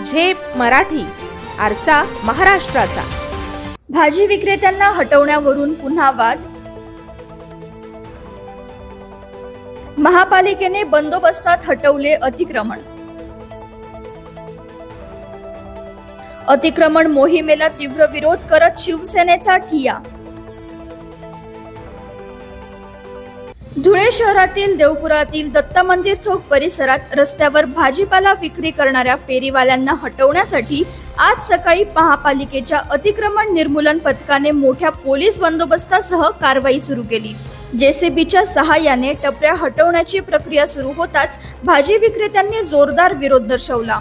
झेप मराठी, आरसा महाराष्ट्राचा। भाजी विक्रेत्यांना हटवण्यावरून पुन्हा वाद। महापालिकेने बंदोबस्तात हटवले अतिक्रमण। अतिक्रमण मोहिमेला तीव्र विरोध करत शिवसेनेचा ठिय्या। धुळे शहरातील देवपुरातील दत्त मंदिर चौक परिसरात रस्त्यावर भाजीपाला विक्री करणाऱ्या फेरीवाल्यांना हटवण्यासाठी आज सकाळी महापालिकेच्या अतिक्रमण निर्मूलन पथकाने मोठ्या पोलीस बंदोबस्तासह कारवाई सुरू केली। जेसीबीच्या सहाय्याने टपऱ्या हटवण्याची प्रक्रिया सुरू होताच भाजी विक्रेत्यांनी जोरदार विरोध दर्शवला।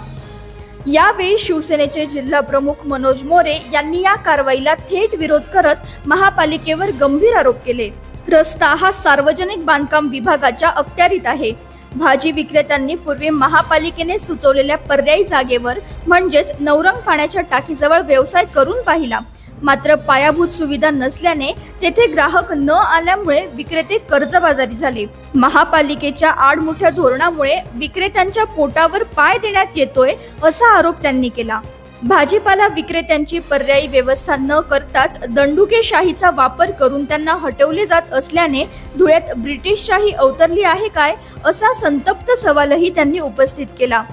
यावेळी शिवसेनेचे जिल्हा प्रमुख मनोज मोरे यांनी या कारवाईला थेट विरोध करत महापालिकेवर गंभीर आरोप केले। रस्ता हा सार्वजनिक बांधकाम विभागाच्या अखत्यारीत आहे। भाजी विक्रेत्यांनी पूर्वी महापालिकेने सुचवलेल्या पर्यायी जागेवर म्हणजेच नवरंग पाण्याच्या टाकीजवळ व्यवसाय करून पाहिला, मात्र पायाभूत सुविधा नसल्याने तेथे ग्राहक न आल्यामुळे विक्रेते कर्जबाजारी झाले। महापालिकेच्या आडमुठ्या धोरणामुळे विक्रेत्यांच्या पोटावर पाय देण्यात येतोय असा आरोप त्यांनी केला। भाजीपाला विक्रेत्यांची पर्यायी व्यवस्था न करताच दंडुकेशाहीचा वापर करून त्यांना हटवले जात असल्याने धुळ्यात ब्रिटिशशाही अवतरली आहे काय असा संतप्त सवालही त्यांनी उपस्थित केला।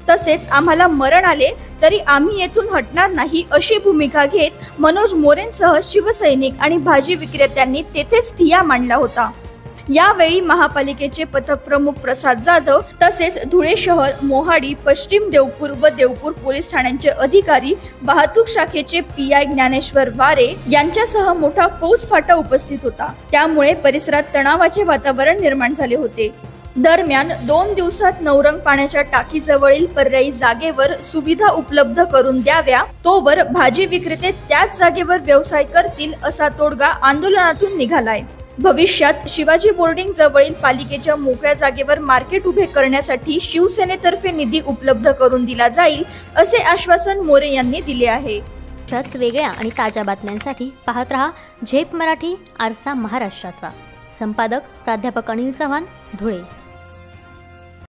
तसेच आम्हाला मरण आले तरी आम्ही येथून हटणार नाही अशी भूमिका घेत मनोज मोरेंसह शिवसैनिक आणि भाजी विक्रेत्यांनी तेथेच ठिय्या मांडला होता। यावेळी महापालिकेचे पथक प्रमुख प्रसाद जाधव तसेच धुळे शहर, मोहाडी, पश्चिम देवपूर व देवपूर पोलीस ठाण्यांचे अधिकारी, वाहतूक शाखेचे पीआय ज्ञानेश्वर वारे यांच्यासह मोठा फौजफाटा उपस्थित होता। त्यामुळे परिसरात तणावाचे वातावरण निर्माण झाले होते। दरम्यान 2 दिवसात नवरंग पाण्याच्या टाकीजवळील पर्यायी जागेवर सुविधा उपलब्ध करून द्याव्या, तोवर भाजी विक्रेते त्याच जागेवर व्यवसाय करतील असा तोडगा आंदोलनातून निघालाय। भविष्यात शिवाजी बोर्डिंग जवळील पालिकेच्या मोकळ्या जागेवर मार्केट उभे करण्यासाठी शिवसेनेतर्फे निधी उपलब्ध करून दिला जाईल असे आश्वासन मोरे यांनी दिले आहे। अशाच वेगळ्या आणि ताज्या बातम्यांसाठी पाहत रहा झेप मराठी, आरसा महाराष्ट्राचा। संपादक प्राध्यापक अनिल चव्हाण, धुळे।